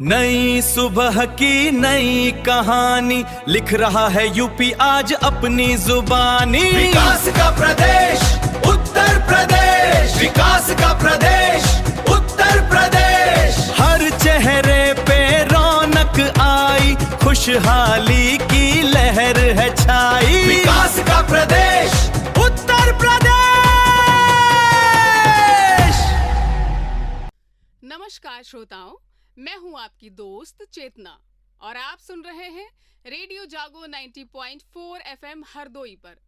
नई सुबह की नई कहानी लिख रहा है यूपी आज अपनी जुबानी। विकास का प्रदेश उत्तर प्रदेश, विकास का प्रदेश उत्तर प्रदेश। हर चेहरे पे रौनक आई, खुशहाली की लहर है छाई। विकास का प्रदेश उत्तर प्रदेश। नमस्कार श्रोताओं, मैं हूं आपकी दोस्त चेतना और आप सुन रहे हैं रेडियो जागो 90.4 FM हरदोई पर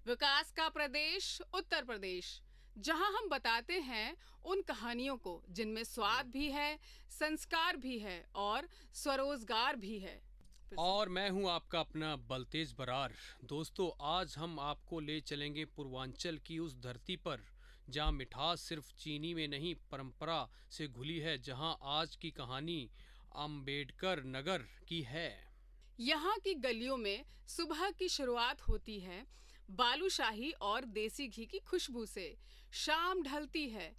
विकास का प्रदेश उत्तर प्रदेश, जहां हम बताते हैं उन कहानियों को जिनमें स्वाद भी है, संस्कार भी है और स्वरोजगार भी है। और मैं हूं आपका अपना बलतेज बरार। दोस्तों, आज हम आपको ले चलेंगे पूर्वांचल की उस धरती पर जहां मिठास सिर्फ चीनी में नहीं परंपरा से घुली है, जहां आज की कहानी अंबेडकर नगर की है। यहाँ की गलियों में सुबह की शुरुआत होती है बालूशाही और देसी घी की खुशबू से, शाम ढलती है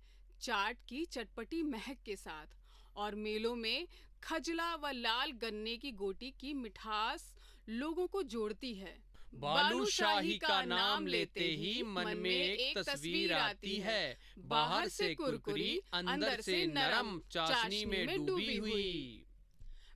चाट की चटपटी महक के साथ और मेलों में खजला व लाल गन्ने की गोटी की मिठास लोगों को जोड़ती है। बालूशाही का नाम लेते ही मन में एक तस्वीर आती है, बाहर से कुरकुरी अंदर से नरम चाशनी में डूबी हुई।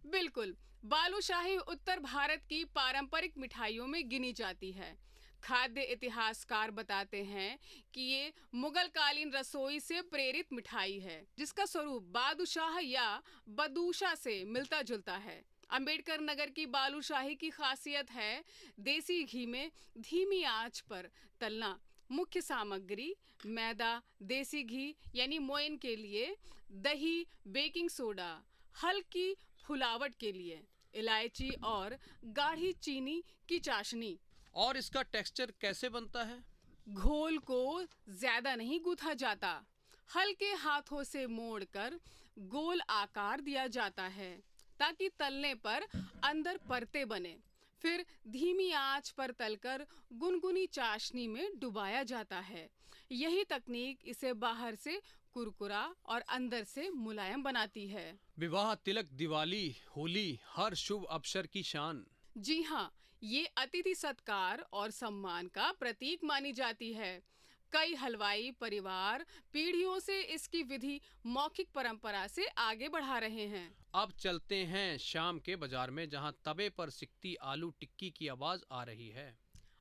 बिल्कुल, बालूशाही उत्तर भारत की पारंपरिक मिठाइयों में गिनी जाती है। खाद्य इतिहासकार बताते हैं कि ये मुगल कालीन रसोई से प्रेरित मिठाई है, जिसका स्वरूप बादुशाह या बदूशा से मिलता जुलता है। अंबेडकर नगर की बालूशाही की खासियत है देसी घी में धीमी आंच पर तलना। मुख्य सामग्री मैदा, देसी घी यानी मोइन के लिए, दही, बेकिंग सोडा, हल्की फुलावट के लिए इलायची और गाढ़ी चीनी की चाशनी। और इसका टेक्सचर कैसे बनता है? घोल को ज्यादा नहीं गूथा जाता, हल्के हाथों से मोड़कर गोल आकार दिया जाता है ताकि तलने पर अंदर परतें बने। फिर धीमी आंच पर तलकर गुनगुनी चाशनी में डुबाया जाता है। यही तकनीक इसे बाहर से कुरकुरा और अंदर से मुलायम बनाती है। विवाह, तिलक, दिवाली, होली, हर शुभ अवसर की शान। जी हाँ, ये अतिथि सत्कार और सम्मान का प्रतीक मानी जाती है। कई हलवाई परिवार पीढ़ियों से इसकी विधि मौखिक परंपरा से आगे बढ़ा रहे हैं। अब चलते हैं शाम के बाजार में, जहां तवे पर सिकती आलू टिक्की की आवाज आ रही है।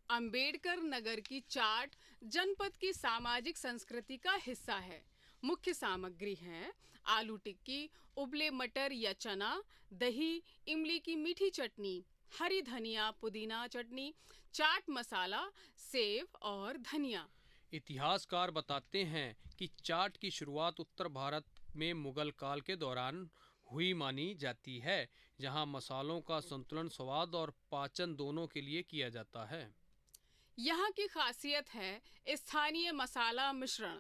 अंबेडकर नगर की चाट जनपद की सामाजिक संस्कृति का हिस्सा है। मुख्य सामग्री है आलू टिक्की, उबले मटर या चना, दही, इमली की मीठी चटनी, हरी धनिया पुदीना चटनी, चाट मसाला, सेव और धनिया। इतिहासकार बताते हैं कि चाट की शुरुआत उत्तर भारत में मुगल काल के दौरान हुई मानी जाती है, जहां मसालों का संतुलन स्वाद और पाचन दोनों के लिए किया जाता है। यहाँ की खासियत है स्थानीय मसाला मिश्रण।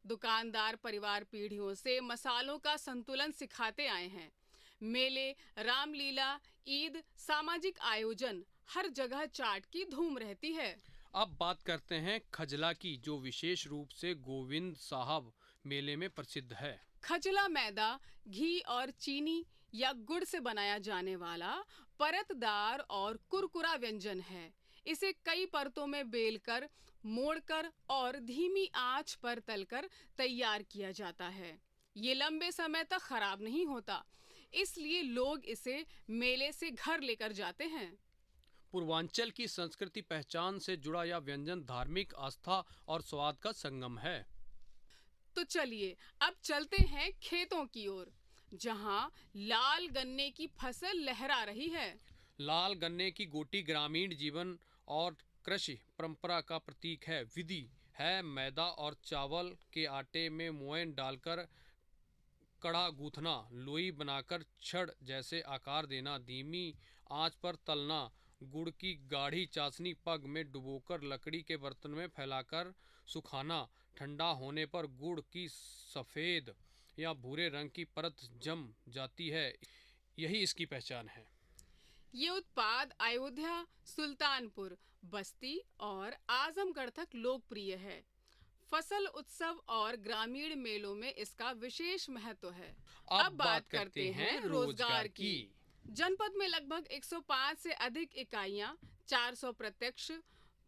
दुकानदार परिवार पीढ़ियों से मसालों का संतुलन सिखाते आए हैं। मेले, रामलीला, ईद, सामाजिक आयोजन, हर जगह चाट की धूम रहती है। अब बात करते हैं खजला की, जो विशेष रूप से गोविंद साहब मेले में प्रसिद्ध है। खजला मैदा, घी और चीनी या गुड़ से बनाया जाने वाला परतदार और कुरकुरा व्यंजन है। इसे कई परतों में बेलकर, मोड़कर और धीमी आंच पर तलकर तैयार किया जाता है। ये लंबे समय तक खराब नहीं होता, इसलिए लोग इसे मेले से घर लेकर जाते हैं। पूर्वांचल की संस्कृति पहचान से जुड़ा यह व्यंजन धार्मिक आस्था और स्वाद का संगम है। तो चलिए अब चलते हैं खेतों की ओर, जहां लाल गन्ने की फसल लहरा रही है। लाल गन्ने की गोटी ग्रामीण जीवन और कृषि परंपरा का प्रतीक है। विधि है मैदा और चावल के आटे में मोयन डालकर कड़ा गूंथना, लोई बनाकर छड़ जैसे आकार देना, धीमी आंच पर तलना, गुड़ की गाढ़ी चाशनी पग में डुबोकर लकड़ी के बर्तन में फैलाकर सुखाना, ठंडा होने पर गुड़ की सफ़ेद या भूरे रंग की परत जम जाती है। यही इसकी पहचान है। ये उत्पाद अयोध्या, सुल्तानपुर, बस्ती और आजमगढ़ तक लोकप्रिय है। फसल उत्सव और ग्रामीण मेलों में इसका विशेष महत्व है। अब बात करते हैं रोजगार की। जनपद में लगभग 105 से अधिक इकाइयां, 400 प्रत्यक्ष,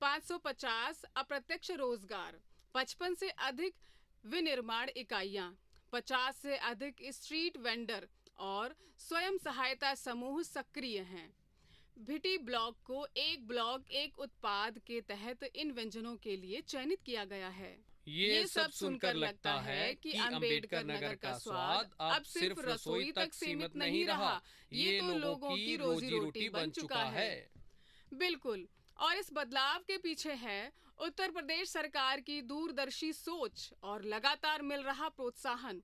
550 अप्रत्यक्ष रोजगार, 55 से अधिक विनिर्माण इकाइयां, 50 से अधिक स्ट्रीट वेंडर और स्वयं सहायता समूह सक्रिय हैं। भिटी ब्लॉक को एक ब्लॉक एक उत्पाद के तहत इन व्यंजनों के लिए चयनित किया गया है। ये सब सुनकर लगता है कि अंबेडकर नगर का स्वाद अब सिर्फ रसोई तक सीमित नहीं रहा, ये तो लोगों की रोजी रोटी बन चुका है। बिल्कुल, और इस बदलाव के पीछे है उत्तर प्रदेश सरकार की दूरदर्शी सोच और लगातार मिल रहा प्रोत्साहन।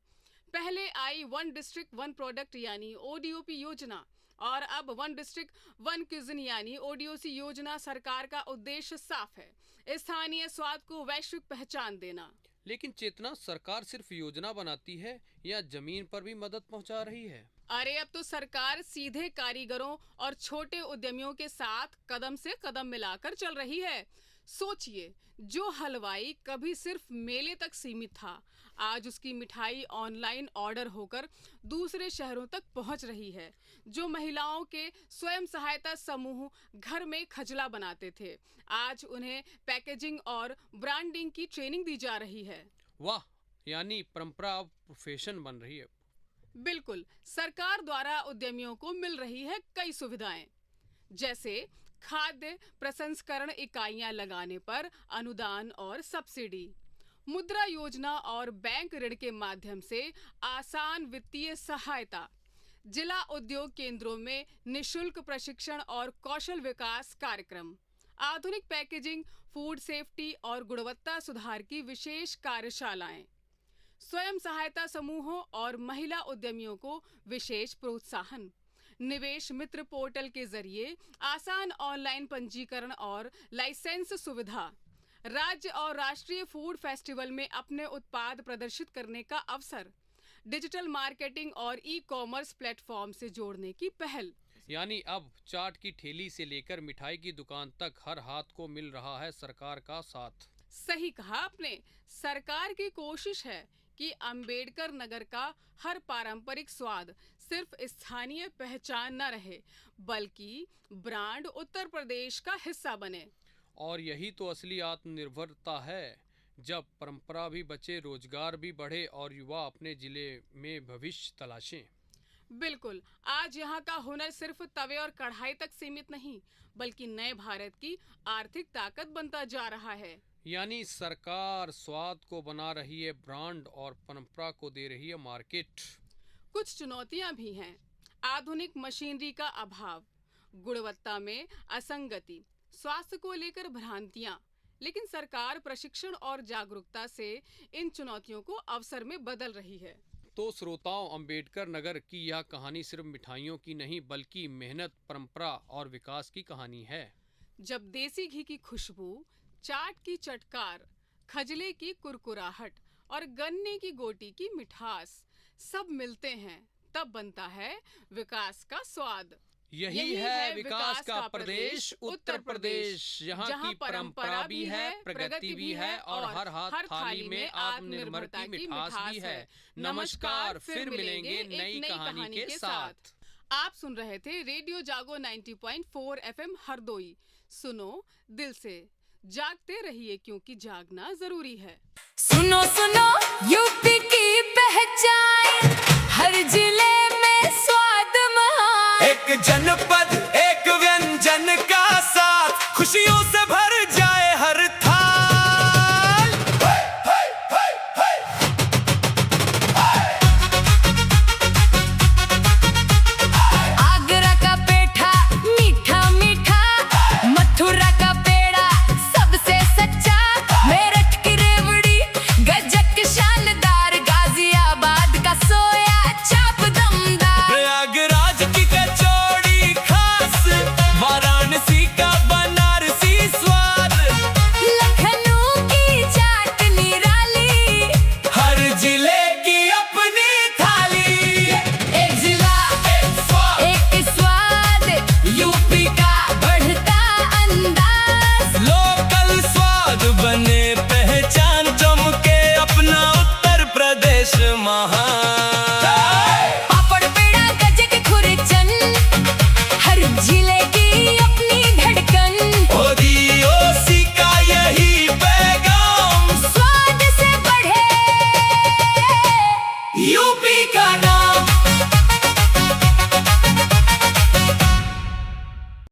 पहले I one district one product यानी ODOP योजना, और अब वन डिस्ट्रिक्ट वन क्यूजिन यानी ODOC योजना। सरकार का उद्देश्य साफ है, स्थानीय स्वाद को वैश्विक पहचान देना। लेकिन चेतना, सरकार सिर्फ योजना बनाती है या जमीन पर भी मदद पहुंचा रही है? अरे अब तो सरकार सीधे कारीगरों और छोटे उद्यमियों के साथ कदम से कदम मिलाकर चल रही है। सोचिए, जो हलवाई कभी सिर्फ मेले तक सीमित था, आज उसकी मिठाई ऑनलाइन ऑर्डर होकर दूसरे शहरों तक पहुंच रही है। जो महिलाओं के स्वयं सहायता समूह घर में खजला बनाते थे, आज उन्हें पैकेजिंग और ब्रांडिंग की ट्रेनिंग दी जा रही है। वाह, यानी परंपरा अब प्रोफेशन बन रही है। बिल्कुल, सरकार द्वारा उद्यमियों को मिल रही है कई सुविधाएं, जैसे खाद्य प्रसंस्करण इकाइयां लगाने पर अनुदान और सब्सिडी, मुद्रा योजना और बैंक ऋण के माध्यम से आसान वित्तीय सहायता, जिला उद्योग केंद्रों में निशुल्क प्रशिक्षण और कौशल विकास कार्यक्रम, आधुनिक पैकेजिंग, फूड सेफ्टी और गुणवत्ता सुधार की विशेष कार्यशालाएं, स्वयं सहायता समूहों और महिला उद्यमियों को विशेष प्रोत्साहन, निवेश मित्र पोर्टल के जरिए आसान ऑनलाइन पंजीकरण और लाइसेंस सुविधा, राज्य और राष्ट्रीय फूड फेस्टिवल में अपने उत्पाद प्रदर्शित करने का अवसर, डिजिटल मार्केटिंग और ई-कॉमर्स प्लेटफॉर्म से जोड़ने की पहल। यानी अब चाट की ठेली से लेकर मिठाई की दुकान तक हर हाथ को मिल रहा है सरकार का साथ। सही कहा आपने, सरकार की कोशिश है कि अंबेडकर नगर का हर पारंपरिक स्वाद सिर्फ स्थानीय पहचान न रहे, बल्कि ब्रांड उत्तर प्रदेश का हिस्सा बने। और यही तो असली आत्मनिर्भरता है, जब परंपरा भी बचे, रोजगार भी बढ़े और युवा अपने जिले में भविष्य तलाशें। बिल्कुल, आज यहाँ का हुनर सिर्फ तवे और कढ़ाई तक सीमित नहीं, बल्कि नए भारत की आर्थिक ताकत बनता जा रहा है। यानी सरकार स्वाद को बना रही है ब्रांड और परंपरा को दे रही है मार्केट। कुछ चुनौतियां भी हैं, आधुनिक मशीनरी का अभाव, गुणवत्ता में असंगति, स्वास्थ्य को लेकर भ्रांतियां, लेकिन सरकार प्रशिक्षण और जागरूकता से इन चुनौतियों को अवसर में बदल रही है। तो श्रोताओं, अंबेडकर नगर की यह कहानी सिर्फ मिठाइयों की नहीं, बल्कि मेहनत, परंपरा और विकास की कहानी है। जब देसी घी की खुशबू, चाट की चटकार, खजले की कुरकुराहट और गन्ने की गोटी की मिठास सब मिलते हैं, तब बनता है विकास का स्वाद। यही है विकास का प्रदेश उत्तर प्रदेश, यहाँ की परंपरा भी है, प्रगति भी है और हर हाथ थाली में आत्मनिर्भरता की मिठास भी है। नमस्कार, फिर मिलेंगे नई कहानी के साथ। आप सुन रहे थे रेडियो जागो 90.4 FM हरदोई। सुनो दिल से, जागते रहिए क्योंकि जागना जरूरी है। सुनो सुनो यूपी की पहचान, हर जिले में स्वाद महान, एक जनपद